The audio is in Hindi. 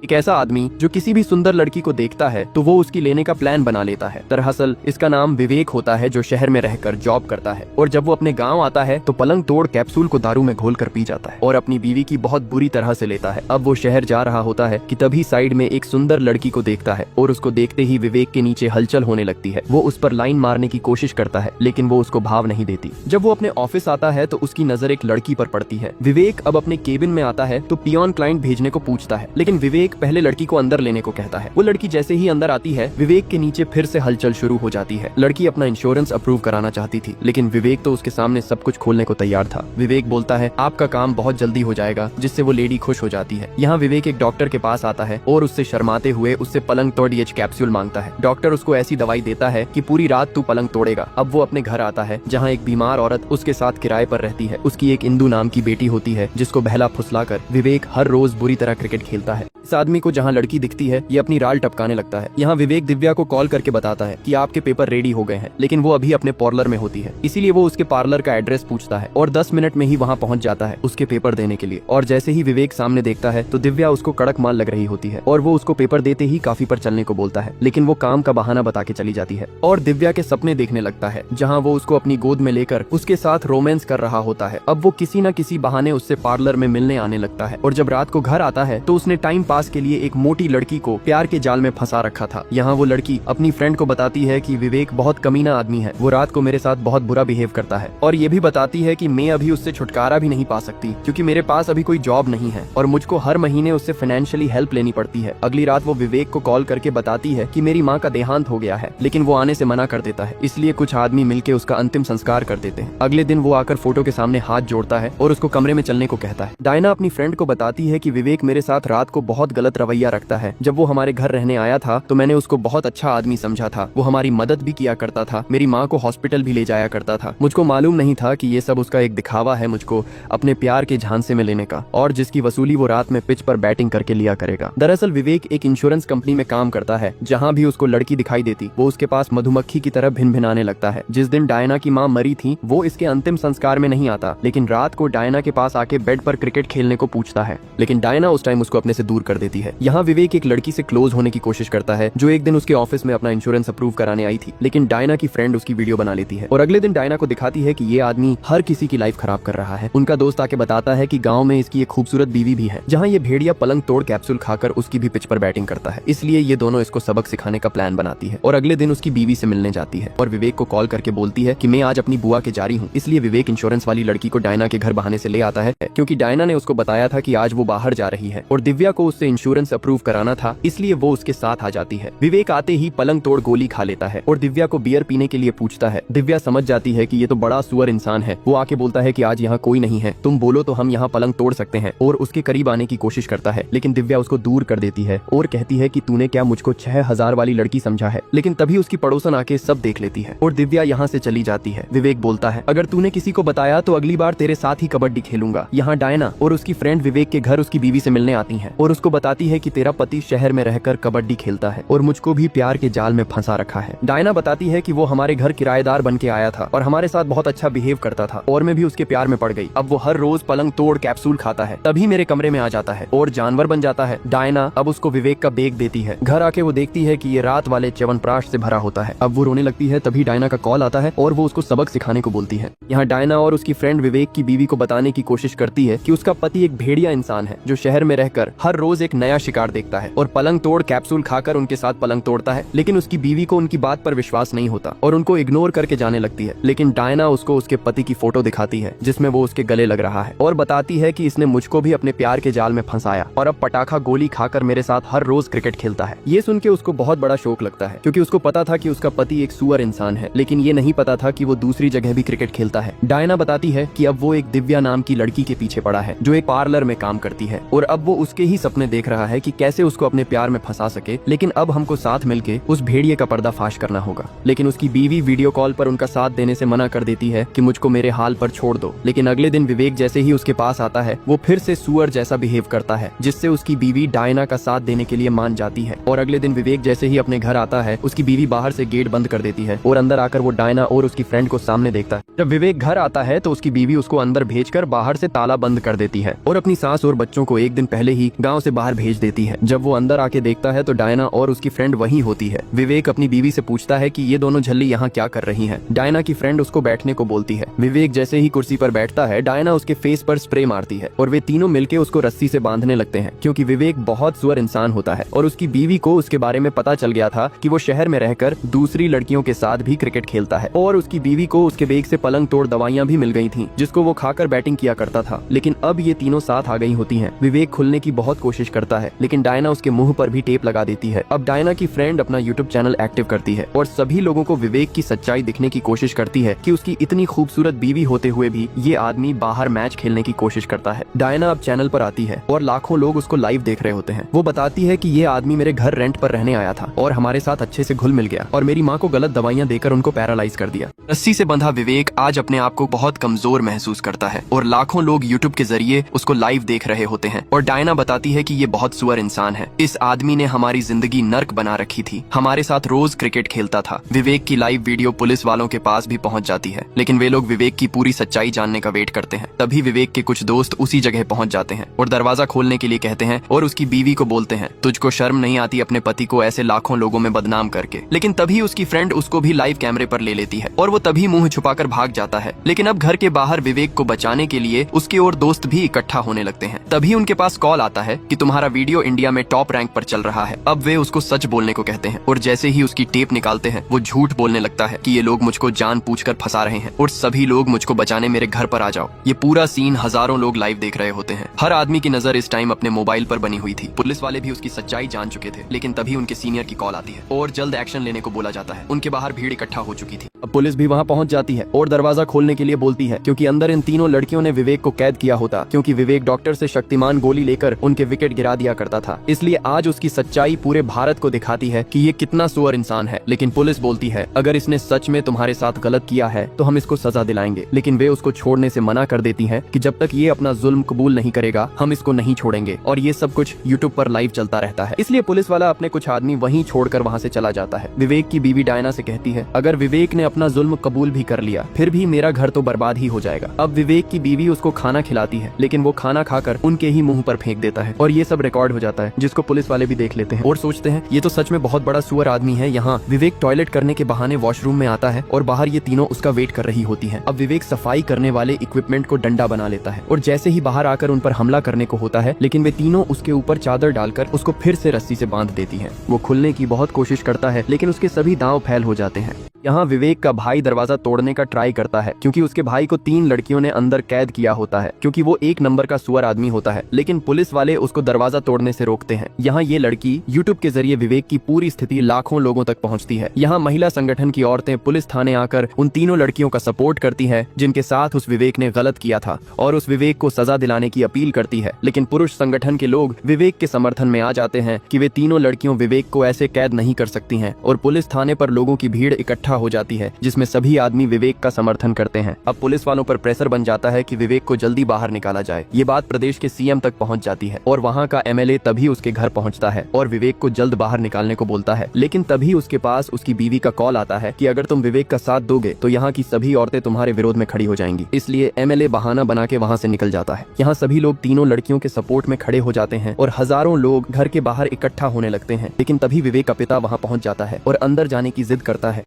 एक ऐसा आदमी जो किसी भी सुंदर लड़की को देखता है तो वो उसकी लेने का प्लान बना लेता है। दरअसल इसका नाम विवेक होता है, जो शहर में रहकर जॉब करता है और जब वो अपने गांव आता है तो पलंग तोड़ कैप्सूल को दारू में घोल कर पी जाता है और अपनी बीवी की बहुत बुरी तरह से लेता है। अब वो शहर जा रहा होता है कि तभी साइड में एक सुंदर लड़की को देखता है और उसको देखते ही विवेक के नीचे हलचल होने लगती है। वो उस पर लाइन मारने की कोशिश करता है लेकिन वो उसको भाव नहीं देती। जब वो अपने ऑफिस आता है तो उसकी नजर एक लड़की पर पड़ती है। विवेक अब अपने केबिन में आता है तो पियोन क्लाइंट भेजने को पूछता है, लेकिन विवेक पहले लड़की को अंदर लेने को कहता है। वो लड़की जैसे ही अंदर आती है विवेक के नीचे फिर से हलचल शुरू हो जाती है। लड़की अपना इंश्योरेंस अप्रूव कराना चाहती थी लेकिन विवेक तो उसके सामने सब कुछ खोलने को तैयार था। विवेक बोलता है आपका काम बहुत जल्दी हो जाएगा, जिससे वो लेडी खुश हो जाती है। यहाँ विवेक एक डॉक्टर के पास आता है और उससे शर्माते हुए उससे पलंग तोड़ डीएच कैप्सूल मांगता है। डॉक्टर उसको ऐसी दवाई देता है कि पूरी रात तू पलंग तोड़ेगा। अब वो अपने घर आता है जहाँ एक बीमार औरत उसके साथ किराए पर रहती है। उसकी एक इंदु नाम की बेटी होती है जिसको बहला फुसलाकर विवेक हर रोज बुरी तरह क्रिकेट खेलता है। इस आदमी को जहाँ लड़की दिखती है ये अपनी राल टपकाने लगता है। यहाँ विवेक दिव्या को कॉल करके बताता है कि आपके पेपर रेडी हो गए हैं, लेकिन वो अभी अपने पार्लर में होती है। इसीलिए वो उसके पार्लर का एड्रेस पूछता है और 10 मिनट में ही वहाँ पहुँच जाता है उसके पेपर देने के लिए। और जैसे ही विवेक सामने देखता है तो दिव्या उसको कड़क माल लग रही होती है और वो उसको पेपर देते ही काफी पर चलने को बोलता है, लेकिन वो काम का बहाना बता के चली जाती है और दिव्या के सपने देखने लगता है जहाँ वो उसको अपनी गोद में लेकर उसके साथ रोमांस कर रहा होता है। अब वो किसी न किसी बहाने उससे पार्लर में मिलने आने लगता है और जब रात को घर आता है तो उसने टाइम पास के लिए एक मोटी लड़की को प्यार के जाल में फंसा रखा था। यहाँ वो लड़की अपनी फ्रेंड को बताती है कि विवेक बहुत कमीना आदमी है, वो रात को मेरे साथ बहुत बुरा बिहेव करता है और ये भी बताती है कि मैं अभी उससे छुटकारा भी नहीं पा सकती क्योंकि मेरे पास अभी कोई जॉब नहीं है और मुझको हर महीने उससे फाइनेंशियली हेल्प लेनी पड़ती है। अगली रात वो विवेक को कॉल करके बताती है कि मेरी माँ का देहांत हो गया है, लेकिन वो आने से मना कर देता है। इसलिए कुछ आदमी मिलकर उसका अंतिम संस्कार कर देते हैं। अगले दिन वो आकर फोटो के सामने हाथ जोड़ता है और उसको कमरे में चलने को कहता है। डायना अपनी फ्रेंड को बताती है कि विवेक मेरे साथ रात को बहुत गलत रवैया रखता है। जब वो हमारे घर रहने आया था तो मैंने उसको बहुत अच्छा आदमी समझा था। वो हमारी मदद भी किया करता था, मेरी माँ को हॉस्पिटल भी ले जाया करता था। मुझको मालूम नहीं था कि ये सब उसका एक दिखावा है मुझको अपने प्यार के झांसे में लेने का, और जिसकी वसूली वो रात में पिच पर बैटिंग करके लिया करेगा। दरअसल विवेक एक इंश्योरेंस कंपनी में काम करता है। जहाँ भी उसको लड़की दिखाई देती वो उसके पास मधुमक्खी की तरह भिन भिनाने लगता है। जिस दिन डायना की माँ मरी थी वो इसके अंतिम संस्कार में नहीं आता, लेकिन रात को डायना के पास आके बेड पर क्रिकेट खेलने को पूछता है, लेकिन डायना उस टाइम उसको अपने से दूर कर देती है। यहाँ विवेक एक लड़की से क्लोज होने की कोशिश करता है जो एक दिन उसके ऑफिस में अपना इंश्योरेंस अप्रूव कराने आई थी, लेकिन डायना की फ्रेंड उसकी वीडियो बना लेती है और अगले दिन डायना को दिखाती है कि ये आदमी हर किसी की लाइफ खराब कर रहा है। उनका दोस्त आके बताता है कि गांव में इसकी एक खूबसूरत बीवी भी है, जहां ये भेड़िया पलंग तोड़ कैप्सूल खाकर उसकी भी पिच पर बैटिंग करता है। इसलिए ये दोनों इसको सबक सिखाने का प्लान बनाती है और अगले दिन उसकी बीवी से मिलने जाती है और विवेक को कॉल करके बोलती है कि मैं आज अपनी बुआ के जा रही हूँ। इसलिए विवेक इंश्योरेंस वाली लड़की को डायना के घर बहाने से ले आता है क्योंकि डायना ने उसको बताया था कि आज वो बाहर जा रही है और दिव्या को उससे इंश्योरेंस अप्रूव कराना था, इसलिए वो उसके साथ आ जाती है। विवेक आते ही पलंग तोड़ गोली खा लेता है और दिव्या को बियर पीने के लिए पूछता है। दिव्या समझ जाती है कि ये तो बड़ा सुअर इंसान है। वो आके बोलता है कि आज यहाँ कोई नहीं है, तुम बोलो तो हम यहाँ पलंग तोड़ सकते हैं, और उसके करीब आने की कोशिश करता है, लेकिन दिव्या उसको दूर कर देती है और कहती है कि तूने क्या मुझको 6000 वाली लड़की समझा है। लेकिन तभी उसकी पड़ोसन आके सब देख लेती है और दिव्या यहाँ से चली जाती है। विवेक बोलता है अगर तूने किसी को बताया तो अगली बार तेरे साथ ही कबड्डी खेलूंगा। यहाँ डायना और उसकी फ्रेंड विवेक के घर उसकी बीवी से मिलने आती है और उसको बताती है कि तेरा पति शहर में रहकर कबड्डी खेलता है और मुझको भी प्यार के जाल में फंसा रखा है। डायना बताती है कि वो हमारे घर किराएदार बन के आया था और हमारे साथ बहुत अच्छा बिहेव करता था और मैं भी उसके प्यार में पड़ गई। अब वो हर रोज पलंग तोड़ कैप्सूल खाता है, तभी मेरे कमरे में आ जाता है और जानवर बन जाता है। डायना अब उसको विवेक का बेग देती है। घर आके वो देखती है कि ये रात वाले च्यवनप्राश से भरा होता है। अब वो रोने लगती है, तभी डायना का कॉल आता है और वो उसको सबक सिखाने को बोलती है। यहाँ डायना और उसकी फ्रेंड विवेक की बीवी को बताने की कोशिश करती है कि उसका पति एक भेड़िया इंसान है जो शहर में रहकर हर रोज एक नया शिकार देखता है और पलंग तोड़ कैप्सूल खाकर उनके साथ पलंग तोड़ता है, लेकिन उसकी बीवी को उनकी बात पर विश्वास नहीं होता और उनको इग्नोर करके जाने लगती है। लेकिन डायना उसको उसके पति की फोटो दिखाती है जिसमें वो उसके गले लग रहा है और बताती है कि इसने मुझको भी अपने प्यार के जाल में फंसाया और अब पटाखा गोली खाकर मेरे साथ हर रोज क्रिकेट खेलता है। ये सुन के उसको बहुत बड़ा शौक लगता है क्योंकि उसको पता था कि उसका पति एक सुअर इंसान है, लेकिन ये नहीं पता था कि वो दूसरी जगह भी क्रिकेट खेलता है। डायना बताती है कि अब वो एक दिव्या नाम की लड़की के पीछे पड़ा है जो एक पार्लर में काम करती है और अब वो उसके ही सपने देख रहा है कि कैसे उसको अपने प्यार में फंसा सके, लेकिन अब हमको साथ मिलके उस भेड़िए का पर्दाफाश करना होगा। लेकिन उसकी बीवी वीडियो कॉल पर उनका साथ देने से मना कर देती है कि मुझको मेरे हाल पर छोड़ दो। लेकिन अगले दिन विवेक जैसे ही उसके पास आता है वो फिर से सुअर जैसा बिहेव करता है, जिससे उसकी बीवी डायना का साथ देने के लिए मान जाती है। और अगले दिन विवेक जैसे ही अपने घर आता है उसकी बीवी बाहर से गेट बंद कर देती है और अंदर आकर वो डायना और उसकी फ्रेंड को सामने देखता है। जब विवेक घर आता है तो उसकी बीवी उसको अंदर भेजकर बाहर से ताला बंद कर देती है और अपनी सास और बच्चों को एक दिन पहले ही गाँव से बाहर बाहर भेज देती है। जब वो अंदर आके देखता है तो डायना और उसकी फ्रेंड वहीं होती है। विवेक अपनी बीवी से पूछता है कि ये दोनों झल्ली यहाँ क्या कर रही हैं। डायना की फ्रेंड उसको बैठने को बोलती है। विवेक जैसे ही कुर्सी पर बैठता है, डायना उसके फेस पर स्प्रे मारती है और वे तीनों मिलकर उसको रस्सी से बांधने लगते हैं, क्योंकि विवेक बहुत सुअर इंसान होता है और उसकी बीवी को उसके बारे में पता चल गया था कि वो शहर में रहकर दूसरी लड़कियों के साथ भी क्रिकेट खेलता है और उसकी बीवी को उसके बैग से पलंग तोड़ दवाइयां भी मिल गई थीं, जिसको वो खाकर बैटिंग किया करता था। लेकिन अब ये तीनों साथ आ गई होती हैं। विवेक खुलने की बहुत कोशिश करता है, लेकिन डायना उसके मुंह पर भी टेप लगा देती है। अब डायना की फ्रेंड अपना यूट्यूब चैनल एक्टिव करती है और सभी लोगों को विवेक की सच्चाई दिखने की कोशिश करती है कि उसकी इतनी खूबसूरत बीवी होते हुए भी ये आदमी बाहर मैच खेलने की कोशिश करता है। डायना अब चैनल पर आती है और लाखों लोग उसको लाइव देख रहे होते हैं। वो बताती है कि ये आदमी मेरे घर रेंट पर रहने आया था और हमारे साथ अच्छे से घुल मिल गया और मेरी माँ को गलत दवाइयाँ देकर उनको पैरालाइज कर दिया। रस्सी से बंधा विवेक आज अपने आप को बहुत कमजोर महसूस करता है और लाखों लोग यूट्यूब के जरिए उसको लाइव देख रहे होते हैं। और डायना बताती है कि ये बहुत सुअर इंसान है। इस आदमी ने हमारी जिंदगी नर्क बना रखी थी। हमारे साथ रोज क्रिकेट खेलता था। विवेक की लाइव वीडियो पुलिस वालों के पास भी पहुंच जाती है, लेकिन वे लोग विवेक की पूरी सच्चाई जानने का वेट करते हैं। तभी विवेक के कुछ दोस्त उसी जगह पहुंच जाते हैं और दरवाजा खोलने के लिए कहते हैं और उसकी बीवी को बोलते हैं, तुझको शर्म नहीं आती अपने पति को ऐसे लाखों लोगों में बदनाम करके। लेकिन तभी उसकी फ्रेंड उसको भी लाइव कैमरे पर ले लेती है और वो तभी मुंह छुपाकर भाग जाता है। लेकिन अब घर के बाहर विवेक को बचाने के लिए उसके और दोस्त भी इकट्ठा होने लगते हैं। तभी उनके पास कॉल आता है कि तुम्हारा वीडियो इंडिया में टॉप रैंक पर चल रहा है। अब वे उसको सच बोलने को कहते हैं और जैसे ही उसकी टेप निकालते हैं वो झूठ बोलने लगता है कि ये लोग मुझको जानबूझकर फंसा रहे हैं और सभी लोग मुझको बचाने मेरे घर पर आ जाओ। ये पूरा सीन हजारों लोग लाइव देख रहे होते हैं। हर आदमी की नजर इस टाइम अपने मोबाइल पर बनी हुई थी। पुलिस वाले भी उसकी सच्चाई जान चुके थे, लेकिन तभी उनके सीनियर की कॉल आती है और जल्द एक्शन लेने को बोला जाता है। उनके बाहर भीड़ इकट्ठा हो चुकी थी। अब पुलिस भी वहाँ पहुँच जाती है और दरवाजा खोलने के लिए बोलती है, क्योंकि अंदर इन तीनों लड़कियों ने विवेक को कैद किया होता, क्योंकि विवेक डॉक्टर से शक्तिमान गोली लेकर उनके विकेट गिरा दिया करता था। इसलिए आज उसकी सच्चाई पूरे भारत को दिखाती है कि ये कितना सुअर इंसान है। लेकिन पुलिस बोलती है, अगर इसने सच में तुम्हारे साथ गलत किया है तो हम इसको सजा दिलाएंगे। लेकिन वे उसको छोड़ने से मना कर देती हैं कि जब तक ये अपना जुल्म कबूल नहीं करेगा हम इसको नहीं छोड़ेंगे। और ये सब कुछ यूट्यूब पर लाइव चलता रहता है। इसलिए पुलिस वाला अपने कुछ आदमी वहीं छोड़कर वहाँ से चला जाता है। विवेक की बीवी डायना से कहती है, अगर विवेक ने अपना जुल्म कबूल भी कर लिया फिर भी मेरा घर तो बर्बाद ही हो जाएगा। अब विवेक की बीवी उसको खाना खिलाती है, लेकिन वो खाना खाकर उनके ही मुंह पर फेंक देता है और ये सब रिकॉर्ड हो जाता है, जिसको पुलिस वाले भी देख लेते हैं और सोचते हैं ये तो सच में बहुत बड़ा सुअर आदमी है। यहाँ विवेक टॉयलेट करने के बहाने वॉशरूम में आता है और बाहर ये तीनों उसका वेट कर रही होती हैं। अब विवेक सफाई करने वाले इक्विपमेंट को डंडा बना लेता है और जैसे ही बाहर आकर उन पर हमला करने को होता है, लेकिन वे तीनों उसके ऊपर चादर डालकर उसको फिर से रस्सी से बांध देती हैं। वो खुलने की बहुत कोशिश करता है, लेकिन उसके सभी दांव फैल हो जाते हैं। यहाँ विवेक का भाई दरवाजा तोड़ने का ट्राई करता है, क्योंकि उसके भाई को 3 लड़कियों ने अंदर कैद किया होता है, क्योंकि वो 1 नंबर का सुअर आदमी होता है। लेकिन पुलिस वाले उसको दरवाजा तोड़ने से रोकते हैं। यहाँ ये लड़की यूट्यूब के जरिए विवेक की पूरी स्थिति लाखों लोगों तक पहुँचती है। यहाँ महिला संगठन की औरतें पुलिस थाने आकर उन तीनों लड़कियों का सपोर्ट करती है जिनके साथ उस विवेक ने गलत किया था, और उस विवेक को सजा दिलाने की अपील करती है। लेकिन पुरुष संगठन के लोग विवेक के समर्थन में आ जाते हैं कि वे तीनों लड़कियों विवेक को ऐसे कैद नहीं कर सकती हैं, और पुलिस थाने पर लोगों की भीड़ इकट्ठा हो जाती है जिसमें सभी आदमी विवेक का समर्थन करते हैं। अब पुलिस वालों पर प्रेशर बन जाता है कि विवेक को जल्दी बाहर निकाला जाए। ये बात प्रदेश के सीएम तक पहुंच जाती है और वहां का एमएलए तभी उसके घर पहुंचता है और विवेक को जल्द बाहर निकालने को बोलता है। लेकिन तभी उसके पास उसकी बीवी का कॉल आता है कि अगर तुम विवेक का साथ दोगे तो यहाँ की सभी औरतें तुम्हारे विरोध में खड़ी हो जाएंगी। इसलिए एमएलए बहाना बना के वहाँ से निकल जाता है। यहाँ सभी लोग तीनों लड़कियों के सपोर्ट में खड़े हो जाते हैं और हजारों लोग घर के बाहर इकट्ठा होने लगते हैं। लेकिन तभी विवेक का पिता वहाँ पहुँच जाता है और अंदर जाने की जिद करता है।